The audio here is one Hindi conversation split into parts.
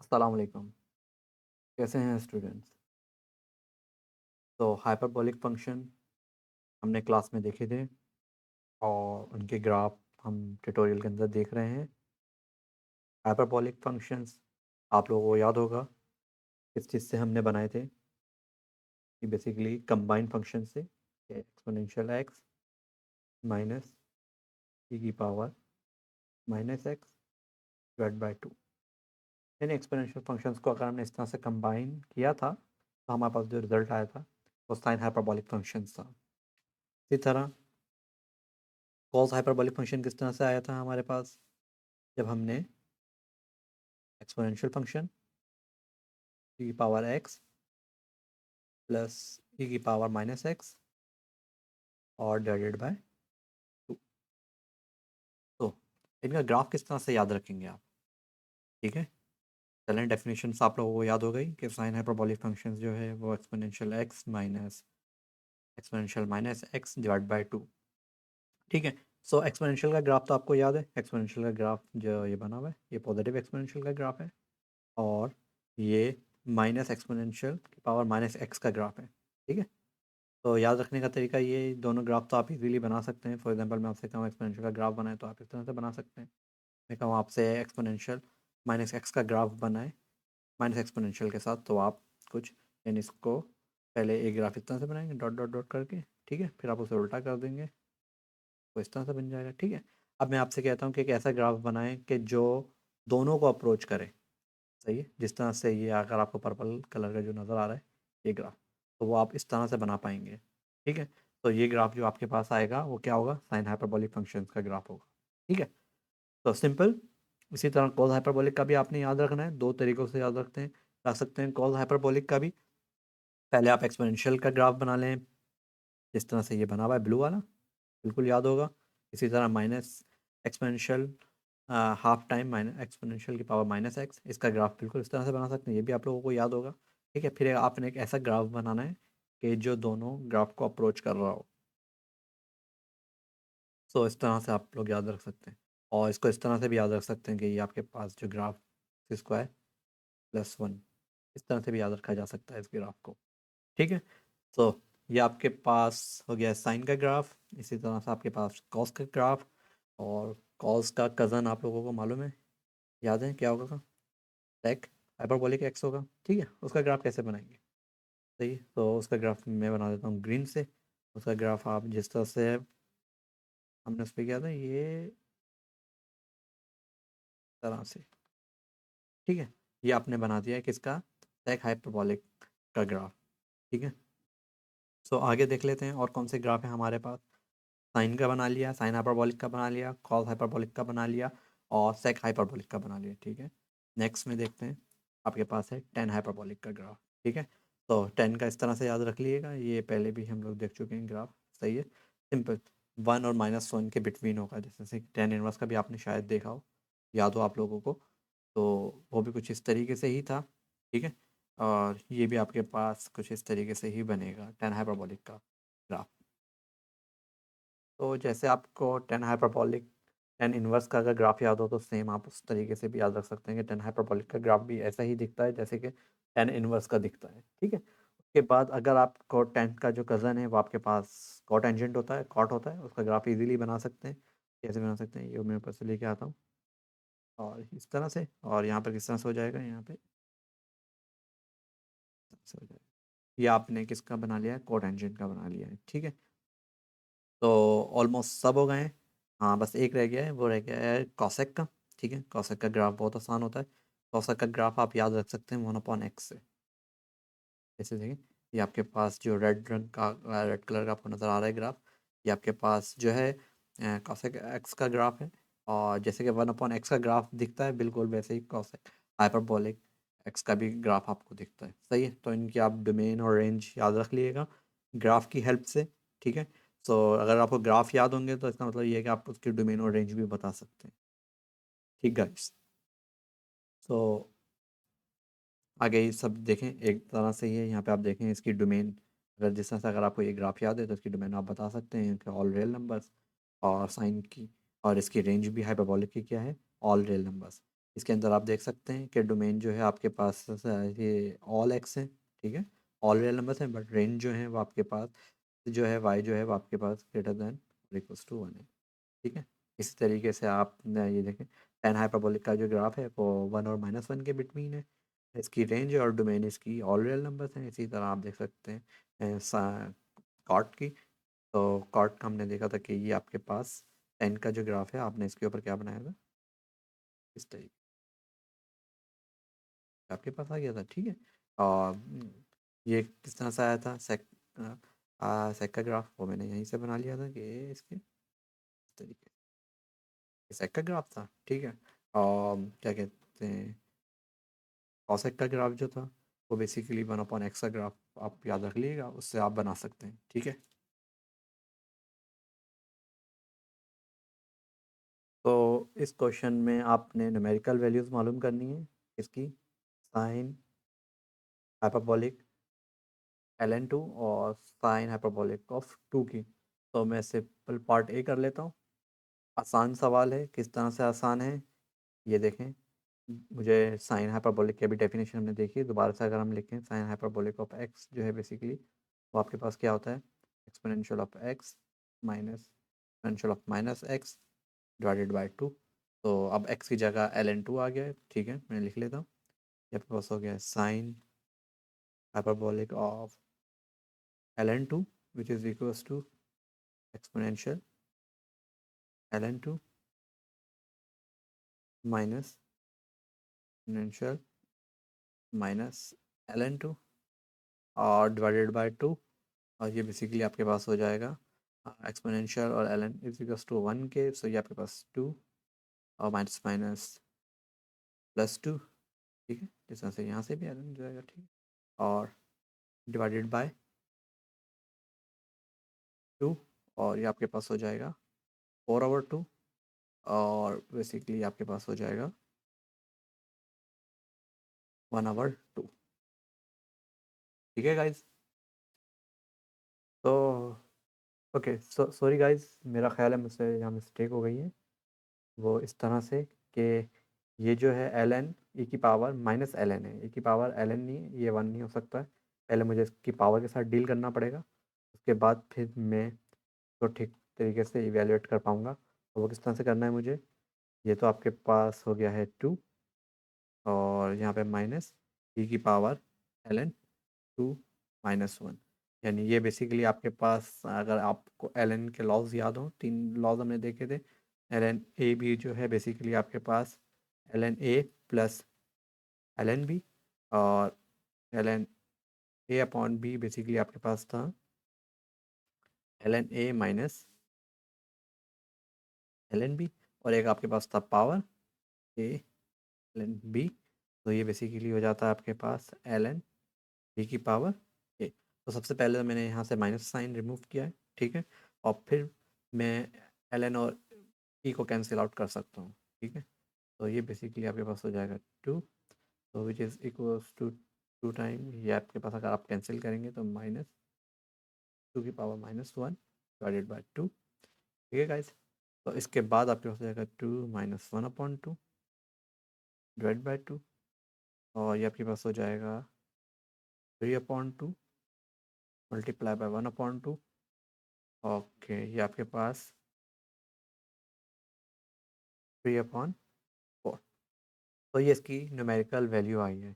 अस्सलाम वालेकुम। कैसे हैं स्टूडेंट्स? तो हाइपरबोलिक फंक्शन हमने क्लास में देखे थे और उनके ग्राफ हम ट्यूटोरियल के अंदर देख रहे हैं। हाइपरबोलिक फंक्शंस आप लोगों को याद होगा किस चीज़ से हमने बनाए थे कि बेसिकली कंबाइंड फंक्शन से एक्सपोनेंशियल एक्स माइनस ई की power minus x divide by two. यानी एक्सपोनेंशियल फंक्शंस को अगर हमने इस तरह से कंबाइन किया था तो हमारे पास जो रिजल्ट आया था वो साइन हाइपरबोलिक फंक्शंस था। इसी तरह कॉस हाइपरबोलिक फंक्शन किस तरह से आया था हमारे पास जब हमने एक्सपोनेंशियल फंक्शन ई की पावर एक्स प्लस ई की पावर माइनस एक्स और डिवाइडेड बाय टू। तो इनका ग्राफ किस तरह से याद रखेंगे आप? ठीक है, चलें डेफिनेशंस आप लोगों को याद हो गई कि साइन हाइपरबोलिक फंक्शन जो है वो exponential minus x divide by two. ठीक है, सो एक्सपोनेंशियल का ग्राफ तो आपको याद है। एक्सपोनेंशियल का ग्राफ जो ये बना हुआ है ये पॉजिटिव एक्सपोनेंशियल का ग्राफ है और ये माइनस एक्सपोनेंशियल की पावर माइनस एक्स का ग्राफ है। ठीक है, तो याद रखने का तरीका ये दोनों ग्राफ तो आप इजीली बना सकते हैं। फॉर एग्जांपल मैं आपसे कहूँ एक्सपोनेंशियल का ग्राफ बनाए तो आप इस तरह से बना सकते हैं। मैं कहूँ आपसे एक्सपोनेंशियल माइनस एक्स का ग्राफ बनाए माइनस एक्सपोनेंशियल के साथ, तो आप कुछ यानी इसको पहले एक ग्राफ इस तरह से बनाएंगे डॉट डॉट डॉट करके। ठीक है, फिर आप उसे उल्टा कर देंगे तो इस तरह से बन जाएगा। ठीक है, अब मैं आपसे कहता हूँ कि एक ऐसा ग्राफ बनाएं कि जो दोनों को अप्रोच करे। सही है, जिस तरह से ये अगर आपको पर्पल कलर का जो नज़र आ रहा है ये ग्राफ, तो वो आप इस तरह से बना पाएंगे। ठीक है, तो ये ग्राफ जो आपके पास आएगा वो क्या होगा? साइन हाइपरबोलिक फंक्शन का ग्राफ होगा। ठीक है, तो सिंपल। इसी तरह कॉस हाइपरबोलिक का भी आपने याद रखना है। दो तरीक़ों से याद रख सकते हैं कॉस हाइपरबोलिक का भी। पहले आप एक्सपोनेंशियल का ग्राफ बना लें जिस तरह से ये बना हुआ है ब्लू वाला, बिल्कुल याद होगा। इसी तरह minus exponential half time minus exponential की पावर माइनस एक्स, इसका ग्राफ बिल्कुल इस तरह से बना सकते हैं, ये भी आप लोगों को याद होगा। ठीक है, फिर आपने एक ऐसा ग्राफ बनाना है कि जो दोनों ग्राफ को अप्रोच कर रहा हो। सो इस तरह से आप लोग याद रख सकते हैं और इसको इस तरह से भी याद रख सकते हैं कि ये आपके पास जो ग्राफ स्क्वायर प्लस वन, इस तरह से भी याद रखा जा सकता है इस ग्राफ को। ठीक है, तो ये आपके पास हो गया साइन का ग्राफ। इसी तरह से आपके पास कॉस का ग्राफ, और कॉस का कज़न आप लोगों को मालूम है, याद है क्या होगा? टेक हाइपरबोलिक एक्स होगा। ठीक है, उसका ग्राफ कैसे बनाएंगे? सही है, तो उसका ग्राफ मैं बना देता हूँ ग्रीन से। उसका ग्राफ आप जिस तरह से हमने उस पर किया था ये तरह से। ठीक है, ये आपने बना दिया है किसका? टेक हाइपरबोलिक का ग्राफ। ठीक है, सो आगे देख लेते हैं और कौन से ग्राफ है हमारे पास। साइन का बना लिया, साइन हाइपरबोलिक का बना लिया, कॉस हाइपरबोलिक का बना लिया और सेक हाइपरबोलिक का बना लिया। ठीक है, नेक्स्ट में देखते हैं आपके पास है टेन हाइपरबोलिक का ग्राफ। ठीक है, तो टेन का इस तरह से याद रख लीजिएगा, ये पहले भी हम लोग देख चुके हैं ग्राफ। सही है, सिंपल वन और माइनस वन के बिटवीन होगा, जैसे टेन इनवर्स का भी आपने शायद देखा हो, याद हो आप लोगों को। तो वो भी कुछ इस तरीके से ही था। ठीक है, और ये भी आपके पास कुछ इस तरीके से ही बनेगा टेन हाइपरबोलिक का ग्राफ। तो जैसे आपको टेन हाइपरबोलिक टेन इनवर्स का अगर ग्राफ याद हो तो सेम आप उस तरीके से भी याद रख सकते हैं कि टेन हाइपरबोलिक का ग्राफ भी ऐसा ही दिखता है जैसे कि टेन इनवर्स का दिखता है। ठीक है, उसके बाद अगर आपको टेन का जो कज़न है वो आपके पास कॉट एंजेंट होता है, कॉट होता है, उसका ग्राफ इजीली बना सकते हैं। कैसे बना सकते हैं, ये मैं ऊपर से लेके आता हूँ और इस तरह से, और यहाँ पर किस तरह से हो जाएगा, यहाँ पे इस तरह से हो जाएगा। ये आपने किसका बना लिया है? कॉट एंजेंट का बना लिया है। ठीक है, तो ऑलमोस्ट सब हो गए हैं। हाँ, बस एक रह गया है, वो रह गया है कॉसेक का। ठीक है, कॉसेक का ग्राफ बहुत आसान होता है। कॉसेक का ग्राफ आप याद रख सकते हैं वन अपॉन एक्स से। जैसे देखें, ये आपके पास जो रेड रंग का रेड कलर का आपको नज़र आ रहा है ग्राफ, ये आपके पास जो है कॉसेक एक्स का ग्राफ है। और जैसे कि वन अपॉन एक्स का ग्राफ दिखता है बिल्कुल वैसे ही कॉसेक हाइपरबोलिक एक्स का भी ग्राफ आपको दिखता है। सही है, तो इनकी आप डोमेन और रेंज याद रख लीजिएगा ग्राफ की हेल्प से। ठीक है, सो अगर आपको ग्राफ याद होंगे तो इसका मतलब ये है कि आप उसकी डोमेन और रेंज भी बता सकते हैं। ठीक गाइस, सो आगे ये सब देखें एक तरह से ही है। यहाँ पे आप देखें इसकी डोमेन, अगर जिस तरह से अगर आपको ये ग्राफ याद है तो इसकी डोमेन आप बता सकते हैं कि ऑल रियल नंबर्स, और साइन की, और इसकी रेंज भी हाइपरबोलिक की क्या है? All real numbers. इसके अंदर आप देख सकते हैं कि डोमेन जो है आपके पास ये ऑल एक्स है, ठीक है, ऑल रियल नंबर्स हैं, बट रेंज जो है वो आपके पास जो है वाई जो है वो आपके पास ग्रेटर देन इक्वल्स टू 1 है, ठीक है। इसी तरीके से आप ये देखें टेन हाइपरबोलिक का जो ग्राफ है वो 1 और -1 के बिटवीन है, इसकी रेंज और डोमेन इसकी ऑल रियल नंबर्स हैं। इसी तरह आप देख सकते हैं कॉट की, तो कॉट का हमने देखा था कि ये आपके पास 10 का जो ग्राफ है आपने इसके ऊपर क्या बनाया था, इस तरीके आपके पास आ गया था, ठीक है। और ये किस तरह से आया था सेक का ग्राफ, वो मैंने यहीं से बना लिया था कि इसके इस तरीके सेक का ग्राफ था, ठीक है। और क्या कहते हैं कॉसेक का ग्राफ जो था वो बेसिकली 1/x का ग्राफ, आप याद रख लीजिएगा, उससे आप बना सकते हैं, ठीक है। तो इस क्वेश्चन में आपने न्यूमेरिकल वैल्यूज़ मालूम करनी है, इसकी साइन हाइपरबोलिक ln2 और साइन हाइपरबोलिक ऑफ 2 की। तो मैं सिंपल पार्ट ए कर लेता हूँ। आसान सवाल है, किस तरह से आसान है ये देखें। मुझे साइन हाइपरबोलिक की अभी डेफिनेशन हमने देखी, दोबारा से अगर हम लिखें साइन हाइपरबोलिक ऑफ एक्स जो है बेसिकली वो आपके पास क्या होता है, exponential of x minus exponential of minus x divided by 2। तो अब एक्स की जगह ln2 आ गया है, ठीक है, मैं लिख लेता हूँ। ये आपके पास हो गया sine hyperbolic of ln2 which is equals to exponential ln2 minus exponential minus ln2 और डिवाइडेड बाय 2। और ये बेसिकली आपके पास हो जाएगा एक्सपोनेंशियल और ln इज इक्वल्स टू 1 के, सो ये आपके पास 2 और माइनस माइनस +2, ठीक है, जिस तरह से यहाँ से भी ln हो जाएगा, ठीक है, और डिवाइडेड बाय 2। और ये आपके पास हो जाएगा 4/2 और बेसिकली आपके पास हो जाएगा 1/2, ठीक है गाइज। तो ओके, सॉरी गाइज, मेरा ख्याल है मुझसे यहाँ मिस्टेक हो गई है। वो इस तरह से कि ये जो है ln e की पावर माइनस ln है, e की पावर ln नहीं है, ये 1 नहीं हो सकता है। पहले मुझे इसकी पावर के साथ डील करना पड़ेगा, उसके बाद फिर मैं तो ठीक तरीके से इवेलुएट कर पाऊँगा। तो वो किस तरह से करना है मुझे, ये तो आपके पास हो गया है 2 और यहाँ पे माइनस e की पावर ln 2 -1, यानी ये बेसिकली आपके पास, अगर आपको ln के लॉज याद हो, 3 लॉज हमने देखे थे। ln a भी जो है बेसिकली आपके पास ln a plus ln b, और ln a upon b basically आपके पास था ln a minus ln b, और एक आपके पास था पावर a ln b। तो ये बेसिकली हो जाता है आपके पास ln b की पावर a। तो सबसे पहले तो मैंने यहाँ से माइनस साइन रिमूव किया है, ठीक है, और फिर मैं ln और e को कैंसिल आउट कर सकता हूँ, ठीक है। तो ये बेसिकली आपके पास हो जाएगा 2, तो which is equals to 2 time, ये आपके पास अगर आप कैंसिल करेंगे तो -2 की पावर -1 डिवाइडेड बाई 2, ठीक है गाइस। तो इसके बाद आपके पास हो जाएगा 2 -1/2 डिवाइड बाई 2, और ये आपके पास हो जाएगा 3/2 मल्टीप्लाई बाय 1/2। ओके, ये आपके पास 3/4। तो ये इसकी न्यूमेरिकल वैल्यू आई है।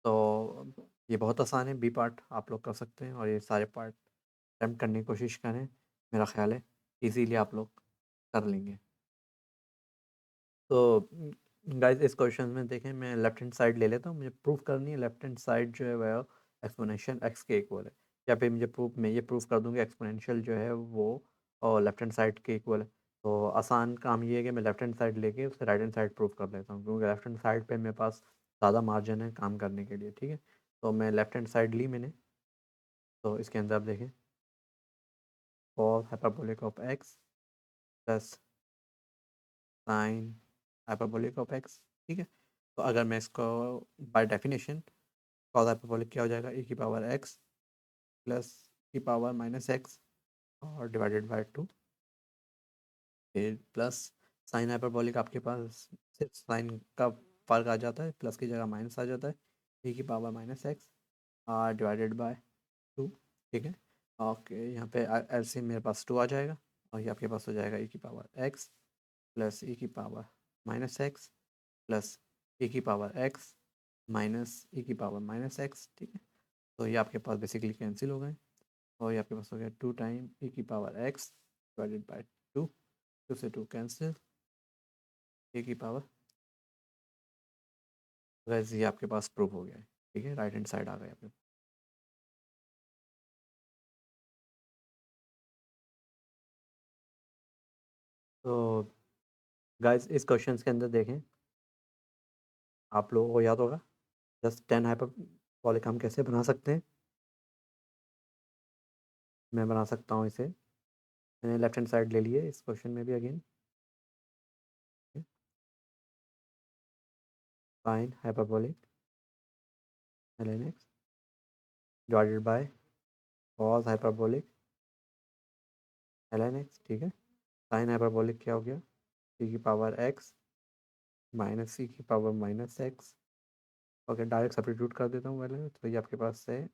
तो ये बहुत आसान है, बी पार्ट आप लोग कर सकते हैं और ये सारे पार्ट अटेम्प्ट करने की कोशिश करें, मेरा ख्याल है इजीली आप लोग कर लेंगे। तो गाइस इस क्वेश्चन में देखें, मैं लेफ्ट हैंड साइड ले लेता हूँ, मुझे प्रूफ करनी है लेफ्ट हैंड साइड जो है वह एक्सपोनेंशियल एक्स के इक्वल है, या फिर मुझे प्रूफ मैं ये प्रूफ कर दूँगा एक्सपोनेंशियल जो है वो और लेफ्ट हैंड साइड के इक्वल है। तो आसान काम ये है कि मैं लेफ्ट हैंड साइड लेके उससे राइट हैंड साइड प्रूफ कर देता हूँ, क्योंकि लेफ्ट हैंड साइड पे मेरे पास ज़्यादा मार्जिन है काम करने के लिए, ठीक है। तो मैं लेफ्ट हैंड साइड ली मैंने, तो इसके अंदर आप देखें cos hyperbolic of x plus sine hyperbolic of x, ठीक है। तो अगर मैं इसको बाय डेफिनेशन कॉस हाइपरबोलिक क्या हो जाएगा, e की पावर x प्लस की पावर -x और डिवाइडेड बाय 2, फिर प्लस साइन हाइपरबोलिक आपके पास सिर्फ साइन का फ़र्क आ जाता है, प्लस की जगह माइनस आ जाता है, e की power minus x divided by 2। ठीक है, ओके, यहाँ पे एलसीएम मेरे पास 2 आ जाएगा और ये आपके पास हो जाएगा e की पावर x प्लस e की power minus x plus e की पावर x माइनस e की पावर माइनस एक्स। ठीक है, तो ये आपके पास बेसिकली कैंसिल हो गए और ये आपके पास हो गया 2 टाइम e की पावर x डिवाइडेड बाय 2, 2 से 2 कैंसिल, e की पावर, वैसे ये आपके पास प्रूफ हो गया है। ठीक है, राइट हैंड साइड आ गया आपके। तो गाइस इस क्वेश्चन के अंदर देखें, आप लोगों को याद होगा जस्ट 10 हाइपरबोलिक हम कैसे बना सकते हैं। मैं बना सकता हूँ इसे, मैंने लेफ्ट हैंड साइड ले लिए इस क्वेश्चन में भी again, sine hyperbolic ln x divided by cos hyperbolic ln x। ठीक है, साइन हाइपरबोलिक क्या हो गया, e की पावर x माइनस e की power minus x. Okay, direct substitute कर देता हूँ पहले, तो ये आपके पास है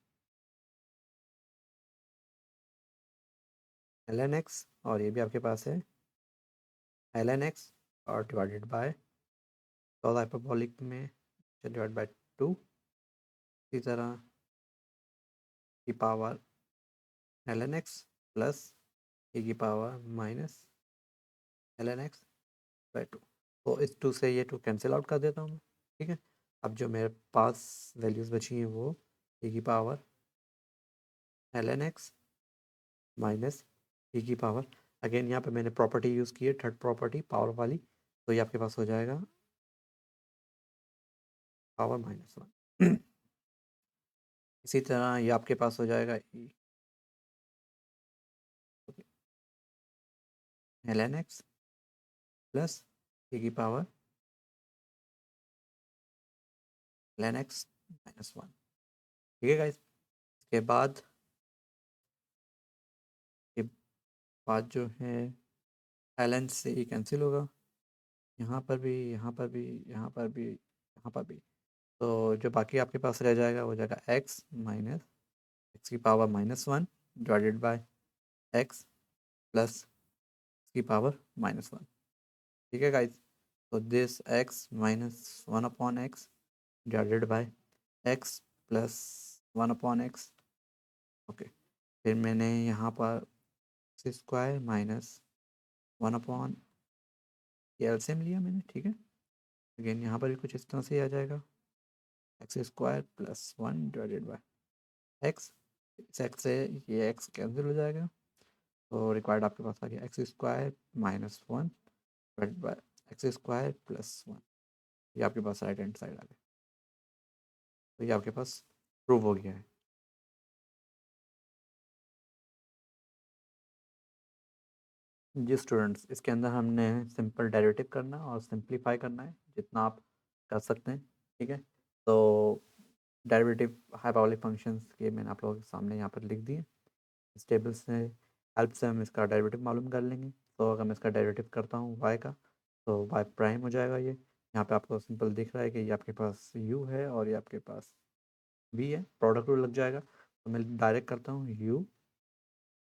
ln x और ये भी आपके पास है ln x और डिवाइडेड बाय कॉस हाइपरबोलिक में डिवाइड बाय 2, इसी तरह की power ln x plus e की power minus ln x by 2। तो इस 2 से ये 2 कैंसिल आउट कर देता हूँ मैं। ठीक है, अब जो मेरे पास वैल्यूज़ बची हैं वो e की power ln x minus e की पावर, अगेन यहाँ पे मैंने प्रॉपर्टी यूज़ की है, थर्ड प्रॉपर्टी पावर वाली, तो ये आपके पास हो जाएगा पावर -1। इसी तरह ये आपके पास हो जाएगा ln x प्लस e की पावर ln x -1। ठीक है गाइस, इसके बाद के बाद जो है ln से e कैंसिल होगा, यहाँ पर भी, यहाँ पर भी, यहाँ पर भी, यहाँ पर भी, तो जो बाकी आपके पास रह जाएगा वो जाएगा x माइनस एक्स की power -1 divided by x plus की पावर -1। ठीक है गाइस, तो this x minus 1 upon x divided by x plus 1 upon x. Okay, फिर मैंने यहाँ पर x square minus 1 upon LCM लिया मैंने। ठीक है, अगेन यहाँ पर भी कुछ इस तरह से ही आ जाएगा, x square plus 1 divided by x, इस एक्स से ये एक्स कैंसिल हो जाएगा, तो रिक्वायर्ड आपके पास आ गया x square -1 divided by x square plus 1। ये आपके पास राइट हैंड साइड आ गया, तो ये आपके पास प्रूव हो गया है। जी स्टूडेंट्स, इसके अंदर हमने सिंपल डेरिवेटिव करना है और सिंप्लीफाई करना है जितना आप कर सकते हैं। ठीक है, तो डेरिवेटिव हाइपरबोलिक फंक्शंस के मैंने आप लोगों के सामने यहाँ पर लिख दिए। इस टेबल से हेल्प से हम इसका डेरिवेटिव मालूम कर लेंगे। तो अगर मैं इसका डेरिवेटिव करता हूँ y का, तो y प्राइम हो जाएगा। ये यहाँ पे आपको सिंपल दिख रहा है कि ये आपके पास u है और ये आपके पास v है, प्रोडक्ट रूल लग जाएगा। तो मैं डायरेक्ट करता हूँ u,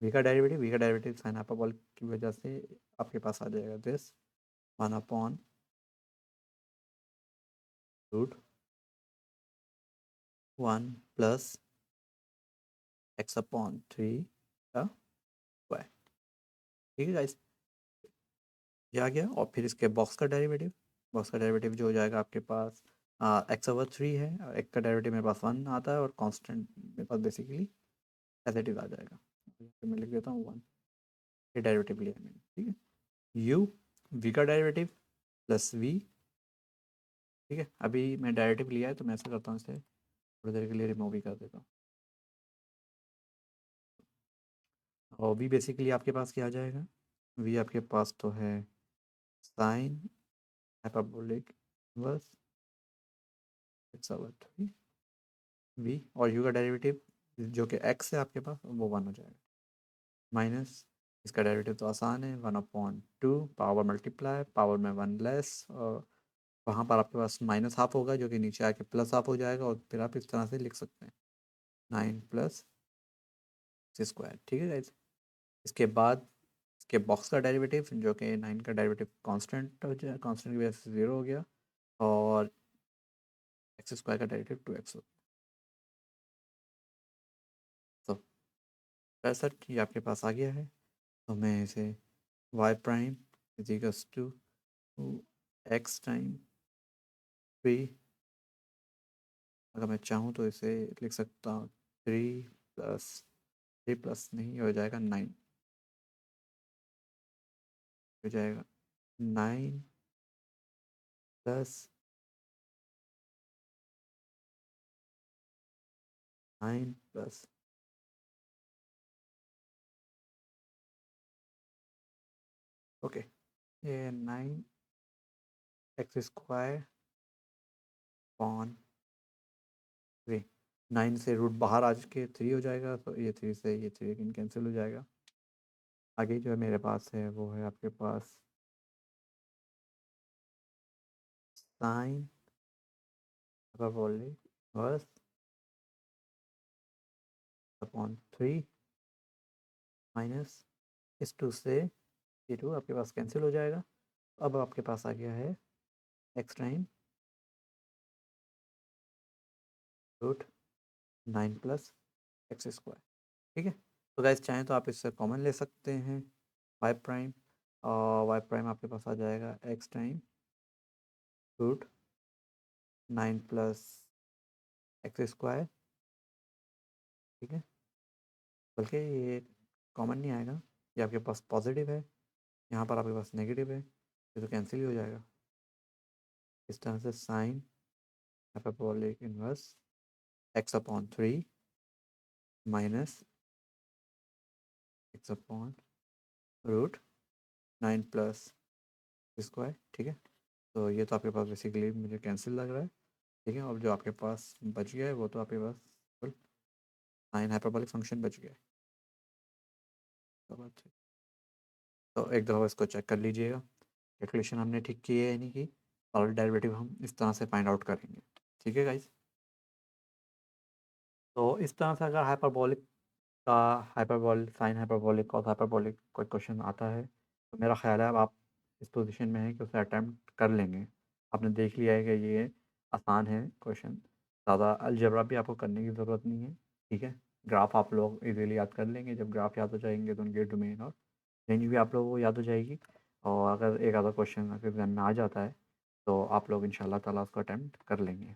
v का डेरिवेटिव साइन हाइपरबोलिक की वजह से आपके पास आ जाएगा this 1 upon root 1 plus x upon 3 का वाई। ठीक है गाइस, ये आ गया। और फिर इसके बॉक्स का डेरिवेटिव जो हो जाएगा आपके पास x/3 है और x का डेरिवेटिव मेरे पास 1 आता है और कांस्टेंट मेरे पास बेसिकली एज इट इज आ जाएगा। तो मैं लिख देता हूँ 1, ये डेरिवेटिव लिया है मैंने। ठीक है, u v का डेरिवेटिव प्लस v। ठीक है, अभी मैं डेरिवेटिव लिया है तो मैं ऐसा करता हूँ, इसे थोड़ी देर के लिए रिमूव भी कर देता हूँ। और v बेसिकली आपके पास क्या आ जाएगा, v आपके पास तो है sign hyperbolic inverse x/3 v, और u का डेरिवेटिव जो कि x है आपके पास वो 1 हो जाएगा, माइनस इसका डेरिवेटिव तो आसान है 1/2 पावर मल्टीप्लाई पावर में 1 लेस और वहाँ पर आपके पास माइनस हाफ होगा जो कि नीचे आके प्लस हाफ हो जाएगा और फिर आप इस तरह से लिख सकते हैं 9 प्लस स्क्वायर। ठीक है गाइज। इसके बाद इसके बॉक्स का डेरिवेटिव जो कि 9 का डेरिवेटिव कांस्टेंट हो जाए, कांस्टेंट की वजह से 0 हो गया, और एक्स स्क्वायर का डेरिवेटिव 2x हो। तो सर ये आपके पास आ गया है। तो मैं इसे y prime is equals to x time 3, अगर मैं चाहूँ तो इसे लिख सकता हूँ 3 प्लस नहीं हो जाएगा 9, हो जाएगा 9 प्लस 9 प्लस, ओके, ये 9 x स्क्वायर अपॉन 3, 9 से रूट बाहर आ के 3 हो जाएगा, तो ये 3 से ये 3 कैंसिल हो जाएगा। आगे जो है मेरे पास है वो है आपके पास sine hyperbolic inverse upon 3 minus इस 2 से ये 2 आपके पास कैंसिल हो जाएगा। अब आपके पास आ गया है x time root 9 plus x square. ठीक है। तो गाइस चाहें तो आप इससे कॉमन ले सकते हैं वाई प्राइम, और वाई प्राइम आपके पास आ जाएगा x time root 9 plus x square. ठीक है। बल्कि ये कॉमन नहीं आएगा, ये आपके पास पॉजिटिव है, यहाँ पर आपके पास नेगेटिव है, ये तो कैंसिल ही हो जाएगा। इस तरह से sine hyperbolic inverse x upon 3 minus x upon root 9 plus square. ठीक है। तो ये तो आपके पास बेसिकली मुझे कैंसिल लग रहा है। ठीक है। और जो आपके पास बच गया है वो तो आपके पास साइन हाइपरबोलिक फंक्शन बच गया है। तो बात है। तो एक दफ़ा इसको चेक कर लीजिएगा, कैलकुलेशन हमने ठीक की है यानी कि, और डेरिवेटिव हम इस तरह से फाइंड आउट करेंगे। ठीक है गाइज। तो इस तरह से अगर हाइपरबोलिक का hyperbolic sine hyperbolic cos hyperbolic कोई क्वेश्चन आता है तो मेरा ख्याल है अब आप इस पोजीशन में हैं कि उसे अटैम्प्ट कर लेंगे। आपने देख लिया है कि ये आसान है क्वेश्चन, ज़्यादा अलजबरा भी आपको करने की ज़रूरत नहीं है। ठीक है। ग्राफ आप लोग इजीली याद कर लेंगे, जब ग्राफ याद हो जाएंगे तो उनके डोमेन और रेंज भी आप लोगों को याद हो जाएगी। और अगर एक आधा क्वेश्चन अगर एग्जाम में आ जाता है तो आप लोग इंशाल्लाह ताला उसको अटैम्प्ट कर लेंगे।